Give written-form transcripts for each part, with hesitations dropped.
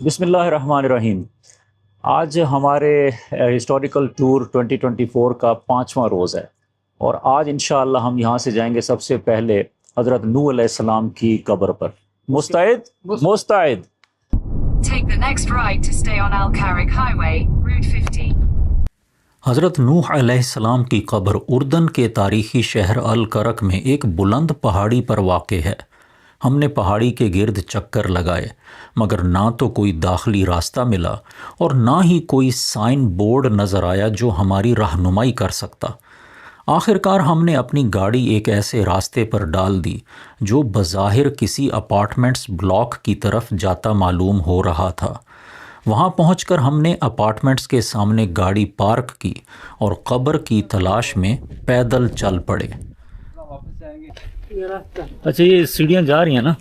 بسم اللہ الرحمن الرحیم۔ آج ہمارے ہسٹوریکل ٹور 2024 کا 5واں روز ہے، اور آج انشاءاللہ ہم یہاں سے جائیں گے سب سے پہلے حضرت نوح علیہ السلام کی قبر پر۔ مستعد؟ مستعد۔ Take the next right to stay on Al Karik Highway, Route 50. حضرت نوح علیہ السلام کی قبر اردن کے تاریخی شہر الکرک میں ایک بلند پہاڑی پر واقع ہے۔ ہم نے پہاڑی کے گرد چکر لگائے، مگر نہ تو کوئی داخلی راستہ ملا اور نہ ہی کوئی سائن بورڈ نظر آیا جو ہماری رہنمائی کر سکتا۔ آخر کار ہم نے اپنی گاڑی ایک ایسے راستے پر ڈال دی جو بظاہر کسی اپارٹمنٹس بلاک کی طرف جاتا معلوم ہو رہا تھا۔ وہاں پہنچ کر ہم نے اپارٹمنٹس کے سامنے گاڑی پارک کی اور قبر کی تلاش میں پیدل چل پڑے۔ اچھا، یہ سیڑھیاں جا رہی ہیں نا؟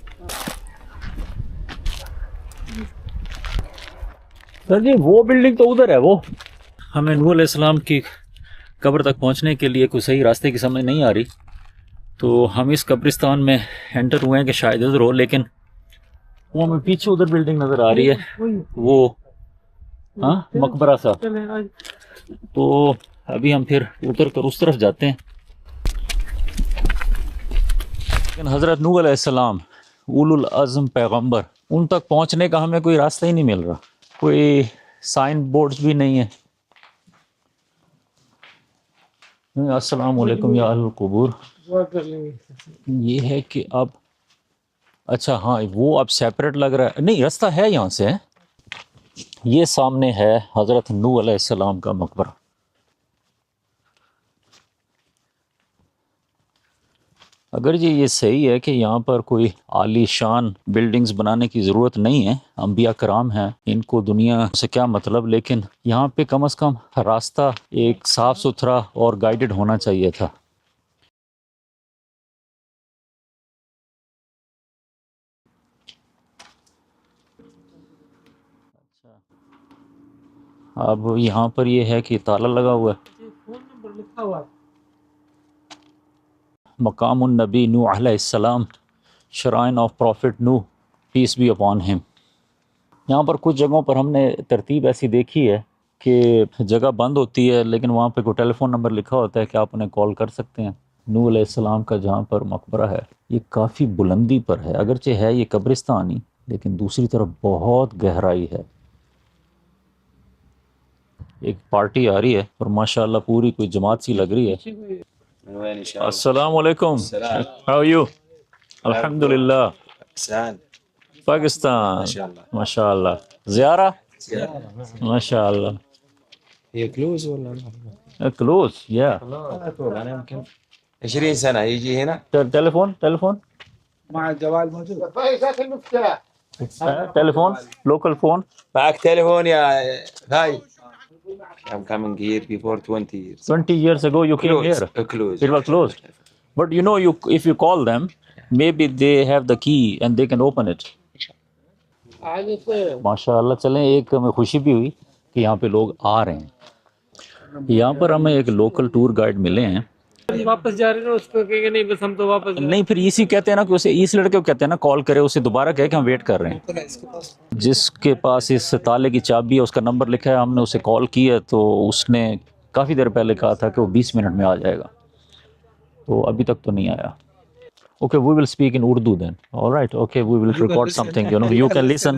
سر جی وہ بلڈنگ تو ادھر ہے، وہ ہمیں نوح علیہ السلام کی قبر تک پہنچنے کے لیے کوئی صحیح راستے کی سمجھ نہیں آ رہی، تو ہم اس قبرستان میں انٹر ہوئے ہیں کہ شاید ادھر ہو، لیکن وہ ہمیں پیچھے ادھر بلڈنگ نظر آ رہی ہے، وہ ہاں مقبرہ سا۔ تو ابھی ہم پھر اتر کر اس طرف جاتے ہیں۔ لیکن حضرت نوح علیہ السلام اولو العزم پیغمبر، ان تک پہنچنے کا ہمیں کوئی راستہ ہی نہیں مل رہا، کوئی سائن بورڈز بھی نہیں ہے۔ السلام علیکم یا اہل القبور۔ یہ ہے کہ اب اچھا ہاں وہ اب سیپریٹ لگ رہا ہے، نہیں راستہ ہے یہاں سے۔ یہ سامنے ہے حضرت نوح علیہ السلام کا مقبرہ۔ اگر جی یہ صحیح ہے کہ یہاں پر کوئی عالی شان بلڈنگز بنانے کی ضرورت نہیں ہے، انبیاء کرام ہیں، ان کو دنیا سے کیا مطلب، لیکن یہاں پہ کم از کم راستہ ایک صاف ستھرا اور گائیڈڈ ہونا چاہیے تھا۔ اب یہاں پر یہ ہے کہ تالا لگا ہوا ہے، فون نمبر لکھا ہوا ہے۔ مقام النبی نوح علیہ السلام، shrine of prophet Nuh peace be upon him. یہاں پر کچھ جگہوں پر ہم نے ترتیب ایسی دیکھی ہے کہ جگہ بند ہوتی ہے لیکن وہاں پہ کوئی ٹیلی فون نمبر لکھا ہوتا ہے کہ آپ انہیں کال کر سکتے ہیں۔ نوح علیہ السلام کا جہاں پر مقبرہ ہے یہ کافی بلندی پر ہے، اگرچہ ہے یہ قبرستان ہی، لیکن دوسری طرف بہت گہرائی ہے۔ ایک پارٹی آ رہی ہے اور ماشاءاللہ پوری کوئی جماعت سی لگ رہی ہے۔ السلام علیکم، ہاؤ آر یو؟ الحمدللہ، پاکستان، ماشاء اللہ۔ زیارہ ماشاء اللہ، هي كلوز ولا کلوز یا طول؟ انا يمكن 20 سنه يجي هنا. ٹیلیفون مع الجوال موجود. فايزات المفتاح. Telephone local phone. معك تليفون يا هاي. I'm coming here before 20 years. 20 years ago you came here. Close. It was closed. But you know, if you call them, maybe they have the key and they can open it. عادي طيب. ماشاء اللہ، چلیں ایک ہمیں خوشی بھی ہوئی کہ یہاں پہ لوگ آ رہے ہیں۔ یہاں پر ہمیں ایک لوکل ٹور گائیڈ ملے ہیں۔ واپس جا رہے ہیں اس کو کہیں گے نہیں بس ہم تو واپس نہیں پھر اسی کہتے ہیں نا کہ اسے اس لڑکے کو کہتے ہیں نا کال کرے، اسے دوبارہ کہے کہ ہم ویٹ کر رہے ہیں۔ جس کے پاس اس تالے کی چابی ہے اس کا نمبر لکھا ہے، ہم نے اسے کال کیا تو اس نے کافی دیر پہلے کہا تھا کہ وہ 20 منٹ میں آ جائے گا، تو ابھی تک تو نہیں آیا۔ Okay, we will speak in Urdu then. All right. Okay, we will record something. You know, you can listen.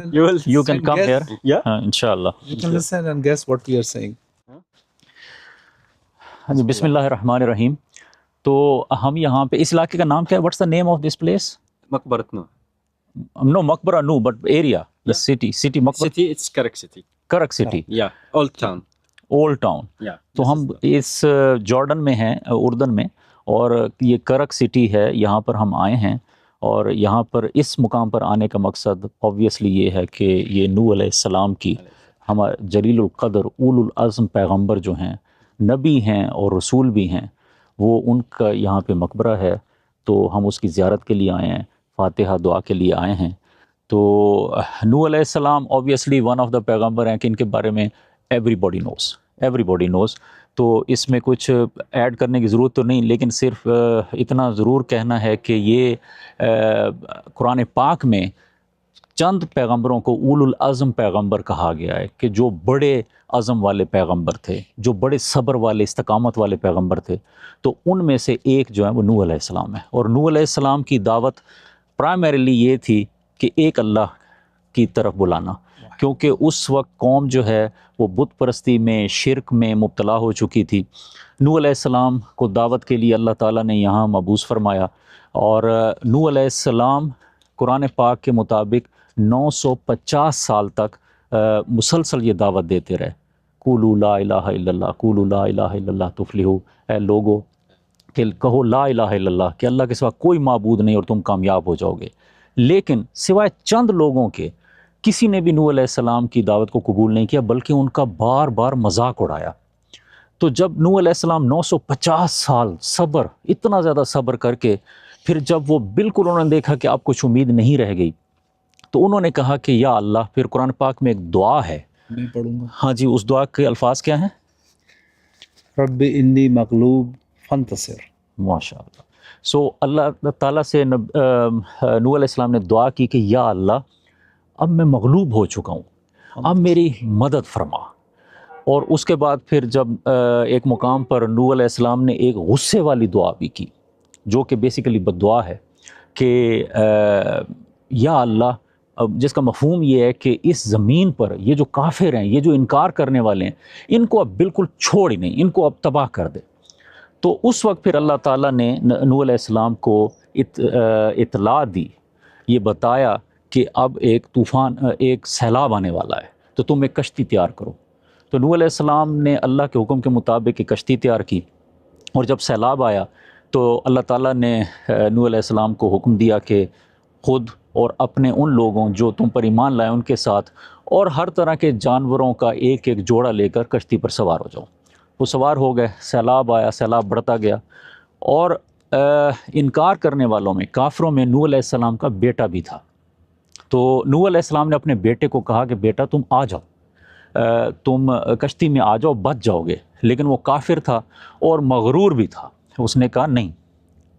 You can come here. Yeah. Inshallah. You can listen and guess what we are saying. ہاں جی، بسم اللہ الرحمن الرحیم۔ تو ہم یہاں پہ اس علاقے کا نام کیا ہے؟ What's the name of this place? Maqbarat Nuh. No, Maqbara no, but area, the city Maqbara. City, it's Karak city. Karak city. Yeah, old town. Old town. Yeah. تو ہم اس جارڈن میں ہیں، اردن میں، اور یہ کرک سٹی ہے، یہاں پر ہم آئے ہیں۔ اور یہاں پر اس مقام پر آنے کا مقصد obviously یہ ہے کہ یہ نوح علیہ السلام کی، ہمارے جلیل القدر اولو العزم پیغمبر جو ہیں، نبی ہیں اور رسول بھی ہیں، وہ ان کا یہاں پہ مقبرہ ہے، تو ہم اس کی زیارت کے لیے آئے ہیں، فاتحہ دعا کے لیے آئے ہیں۔ تو نوح علیہ السلام obviously one of the پیغمبر ہیں کہ ان کے بارے میں everybody knows. تو اس میں کچھ ایڈ کرنے کی ضرورت تو نہیں، لیکن صرف اتنا ضرور کہنا ہے کہ یہ قرآن پاک میں چند پیغمبروں کو اولو العزم پیغمبر کہا گیا ہے کہ جو بڑے عزم والے پیغمبر تھے، جو بڑے صبر والے استقامت والے پیغمبر تھے، تو ان میں سے ایک جو ہے وہ نوح علیہ السلام ہے. اور نوح علیہ السلام کی دعوت پرائمریلی یہ تھی کہ ایک اللہ کی طرف بلانا، کیونکہ اس وقت قوم جو ہے وہ بت پرستی میں، شرک میں مبتلا ہو چکی تھی. نوح علیہ السلام کو دعوت کے لیے اللہ تعالیٰ نے یہاں مبعوث فرمایا، اور نوح علیہ السلام قرآن پاک کے مطابق 950 سال تک مسلسل یہ دعوت دیتے رہے. قولوا لا الہ الا اللہ، قولوا لا الہ الا اللہ تفلحوا، اے لوگو کہ کہو لا الہ الا اللہ، کہ اللہ کے سوا کوئی معبود نہیں اور تم کامیاب ہو جاؤ گے. لیکن سوائے چند لوگوں کے کسی نے بھی نوح علیہ السلام کی دعوت کو قبول نہیں کیا، بلکہ ان کا بار بار مذاق اڑایا. تو جب نوح علیہ السلام 950 سال صبر، اتنا زیادہ صبر کر کے پھر جب وہ بالکل انہوں نے دیکھا کہ اب کچھ امید نہیں رہ گئی، تو انہوں نے کہا کہ یا اللہ. پھر قرآن پاک میں ایک دعا ہے، میں پڑھوں گا. ہاں جی، اس دعا کے الفاظ کیا ہیں؟ رب انی مغلوب فانتصر. ماشاء اللہ. سو اللہ تعالیٰ سے نوح علیہ السلام نے دعا کی کہ یا اللہ، اب میں مغلوب ہو چکا ہوں، اب میری مدد فرما. اور اس کے بعد پھر جب ایک مقام پر نوح علیہ السلام نے ایک غصے والی دعا بھی کی، جو کہ بیسیکلی بد دعا ہے، کہ یا اللہ، جس کا مفہوم یہ ہے کہ اس زمین پر یہ جو کافر ہیں، یہ جو انکار کرنے والے ہیں، ان کو اب بالکل چھوڑ ہی نہیں، ان کو اب تباہ کر دے. تو اس وقت پھر اللہ تعالیٰ نے نوح علیہ السلام کو اطلاع دی، یہ بتایا کہ اب ایک طوفان، ایک سیلاب آنے والا ہے، تو تم ایک کشتی تیار کرو. تو نوح علیہ السلام نے اللہ کے حکم کے مطابق ایک کشتی تیار کی، اور جب سیلاب آیا تو اللہ تعالیٰ نے نوح علیہ السلام کو حکم دیا کہ خود اور اپنے ان لوگوں جو تم پر ایمان لائے ان کے ساتھ، اور ہر طرح کے جانوروں کا ایک ایک جوڑا لے کر کشتی پر سوار ہو جاؤ. وہ سوار ہو گئے، سیلاب آیا، سیلاب بڑھتا گیا، اور انکار کرنے والوں میں، کافروں میں نوح علیہ السلام کا بیٹا بھی تھا. تو نوح علیہ السلام نے اپنے بیٹے کو کہا کہ بیٹا تم آ جاؤ، تم کشتی میں آ جاؤ، بچ جاؤ گے. لیکن وہ کافر تھا اور مغرور بھی تھا. اس نے کہا نہیں،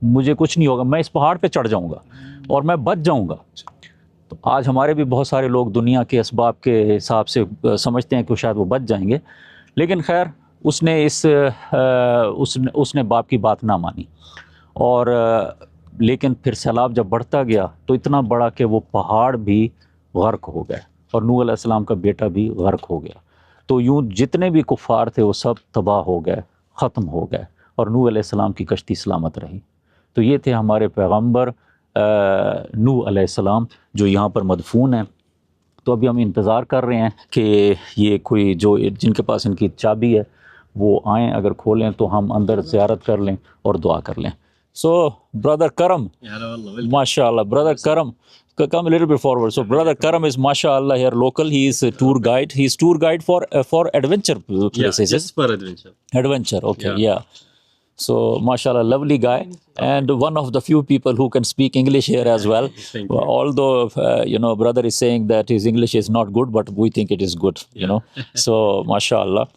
مجھے کچھ نہیں ہوگا، میں اس پہاڑ پہ چڑھ جاؤں گا اور میں بچ جاؤں گا. تو آج ہمارے بھی بہت سارے لوگ دنیا کے اسباب کے حساب سے سمجھتے ہیں کہ شاید وہ بچ جائیں گے، لیکن خیر اس نے باپ کی بات نہ مانی. اور لیکن پھر سیلاب جب بڑھتا گیا تو اتنا بڑا کہ وہ پہاڑ بھی غرق ہو گئے، اور نوح علیہ السلام کا بیٹا بھی غرق ہو گیا. تو یوں جتنے بھی کفار تھے وہ سب تباہ ہو گئے، ختم ہو گئے، اور نوح علیہ السلام کی کشتی سلامت رہی. تو یہ تھے ہمارے پیغمبر نوح علیہ السلام جو یہاں پر مدفون ہیں. تو ابھی ہم انتظار کر رہے ہیں کہ یہ کوئی جو جن کے پاس ان کی چابی ہے وہ آئیں، اگر کھولیں تو ہم اندر زیارت کر لیں اور دعا کر لیں. So brother Karam, mashallah, brother Karam, come a little bit forward. So brother Karam is mashallah here local. He is a tour guide. He is tour guide for adventure places. Just for adventure. Adventure, okay, yeah. So mashallah, lovely guy, and one of the few people who can speak English here as well. Thank you. Although brother is saying that his English is not good, but we think it is good. So mashallah,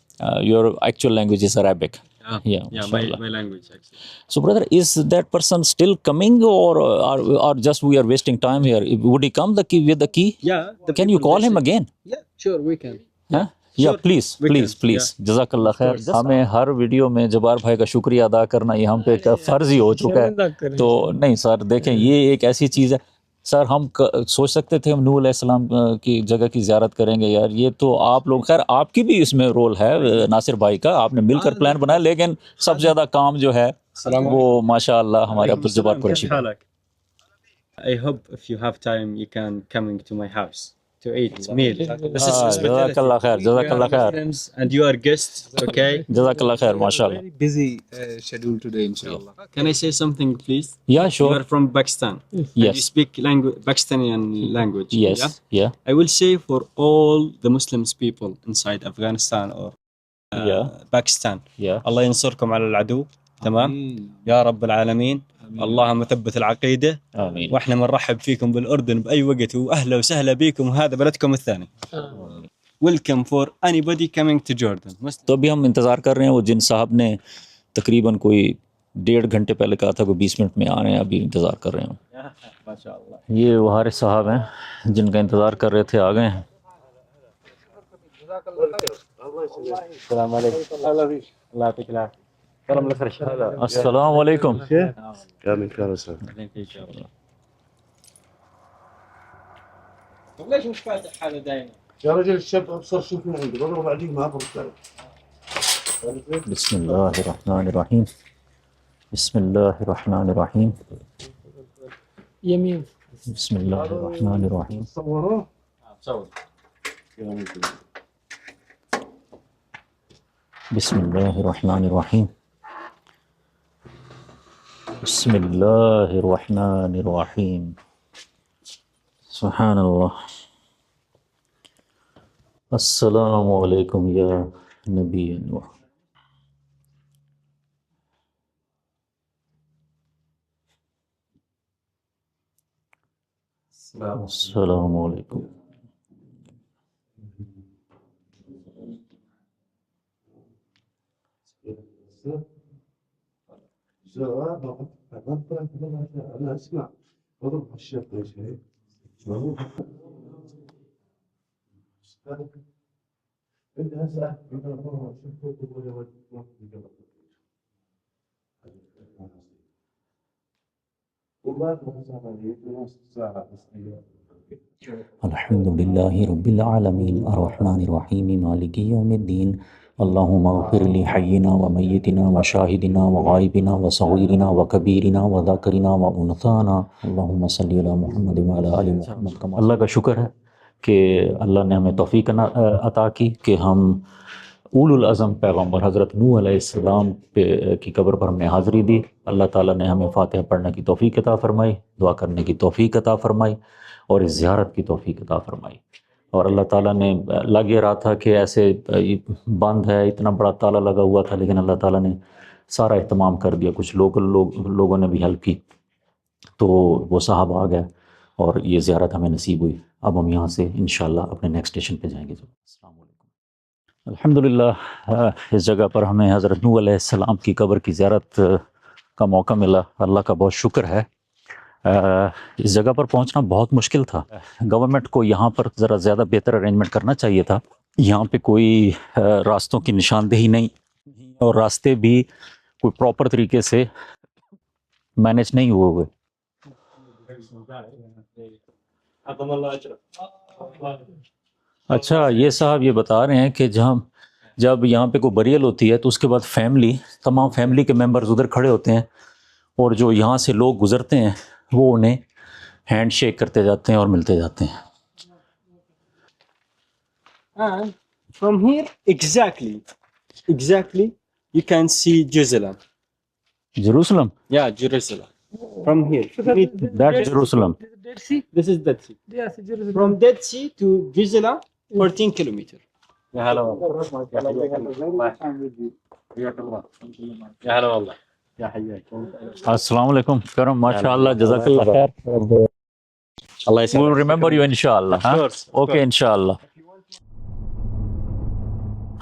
your actual language is Arabic. Yeah, my language actually. So brother, is that person still coming, or just we are wasting time here? Would he come with the key? Yeah. Can you call him again? Yeah, sure, we can. Huh? Yeah, please. جزاک اللہ خیر. ہمیں ہر video میں جبار بھائی کا شکریہ ادا کرنا یہ ہم پہ ایک فرض ہی ہو چکا ہے. تو نہیں سر، دیکھیں یہ ایک ایسی چیز ہے سر، ہم سوچ سکتے تھے ہم نوح علیہ السلام کی جگہ کی زیارت کریں گے یار. یہ تو آپ لوگ، خیر آپ کی بھی اس میں رول ہے، ناصر بھائی کا، آپ نے مل کر پلان بنایا، لیکن سب سے زیادہ کام جو ہے وہ ماشاء اللہ ہمارے Abdul Jabbar Qureshi. I hope if you have time you can coming to my house to eat meal. جزاک اللہ خیر، جزاک اللہ خیر، And you are guests, okay? جزاک اللہ خیر، ماشاء اللہ. Very busy schedule today, inshallah. Can I say something, please? Yeah, You sure. are from Pakistan. And you Yes. speak Pakistani language. Yes. Yeah. I will say for all the Muslims people inside Afghanistan or Pakistan. Yeah. الله ينصركم على العدو. تمام. يا رب العالمين. اللهم ثبت العقيدة. آمين. واحنا بنرحب فيكم بالأردن بأي وقت، وأهلا وسهلا بكم، وهذا بلدكم الثاني. Welcome for anybody coming to Jordan. تو ابھی ہم انتظار کر رہے ہیں، وہ جن صاحب نے تقریباً کوئی 1.5 گھنٹے پہلے کہا تھا کوئی 20 منٹ میں آ رہے ہیں, ابھی انتظار کر رہے ہیں. یہ وہارث صاحب ہیں جن کا انتظار کر رہے تھے, آ گئے ہیں. السلام علیکم. اللہ يعطيك العافية. السلام علیکم. ليش مش فاتح هذا دائما؟ يا رجل الشاب ابصر شوف من عندي والله بعدين ما برد. بسم اللہ الرحمن الرحیم. بسم اللہ الرحمن الرحیم. يمين. بسم اللہ الرحمن الرحیم. صوروه صور. بسم اللہ الرحمن الرحیم. بسم اللہ الرحمن الرحیم. سبحان اللہ. السلام علیکم یا نبی نوح. السلام علیکم. انا اسمع اضرب الشيخ ايش هي؟ انت هسه الحمد للہ رب العالمین الرحمن الرحیم مالک یوم الدین. اللہم اغفر لی حینا و میتنا و شاہدنا و غائبنا و صغیرنا و کبیرنا و ذاکرنا و انثانا. اللہم صلی علی محمد و علی آل محمد. اللہ کا شکر ہے کہ اللہ نے ہمیں توفیق عطا کی کہ ہم اول العظم پیغمبر حضرت نوح علیہ السلام کی قبر پر ہم نے حاضری دی. اللہ تعالیٰ نے ہمیں فاتحہ پڑھنے کی توفیق عطا فرمائی, دعا کرنے کی توفیق عطا فرمائی اور اس زیارت کی توفیق عطا فرمائی. اور اللہ تعالیٰ نے لگ یہ رہا تھا کہ ایسے بند ہے, اتنا بڑا تالا لگا ہوا تھا, لیکن اللہ تعالیٰ نے سارا اہتمام کر دیا. کچھ لوگوں نے بھی ہیلپ کی تو وہ صاحب آ گئے اور یہ زیارت ہمیں نصیب ہوئی. اب ہم یہاں سے انشاءاللہ اپنے نیکسٹ اسٹیشن پہ جائیں گے. السلام علیکم. الحمدللہ اس جگہ پر ہمیں حضرت نوح علیہ السلام کی قبر کی زیارت کا موقع ملا. اللہ کا بہت شکر ہے. اس جگہ پر پہنچنا بہت مشکل تھا. گورنمنٹ کو یہاں پر ذرا زیادہ بہتر ارینجمنٹ کرنا چاہیے تھا. یہاں پہ کوئی راستوں کی نشاندہی نہیں اور راستے بھی کوئی پراپر طریقے سے مینیج نہیں ہوئے. اچھا, یہ صاحب یہ بتا رہے ہیں کہ جب یہاں پہ کوئی بریل ہوتی ہے تو اس کے بعد تمام فیملی کے ممبرز ادھر کھڑے ہوتے ہیں اور جو یہاں سے لوگ گزرتے ہیں وہ انہیں ہینڈ شیک کرتے جاتے ہیں اور ملتے جاتے ہیں. And from here exactly you can see Jerusalem. Jerusalem? Yeah, Jerusalem. From here. That's Jerusalem. Dead Sea? This is Dead Sea. Yes, Jerusalem. From Dead Sea to Jerusalem 14 kilometers. Ya hala wallah. Ya hala wallah. Ya hayyak. السلام علیکم. کرم ماشاء اللہ, جزاک اللہ خیر. Allah yasir. We'll remember you inshallah. Okay, inshallah.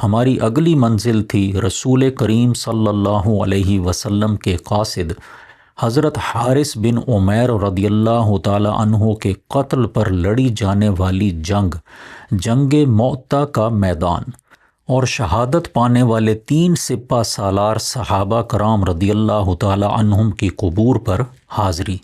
ہماری اگلی منزل تھی رسول کریم صلی اللہ علیہ وسلم کے قاصد حضرت حارث بن عمیر رضی اللہ تعالی عنہ کے قتل پر لڑی جانے والی جنگ موتا کا میدان اور شہادت پانے والے 3 سپہ سالار صحابہ کرام رضی اللہ تعالی عنہم کی قبور پر حاضری.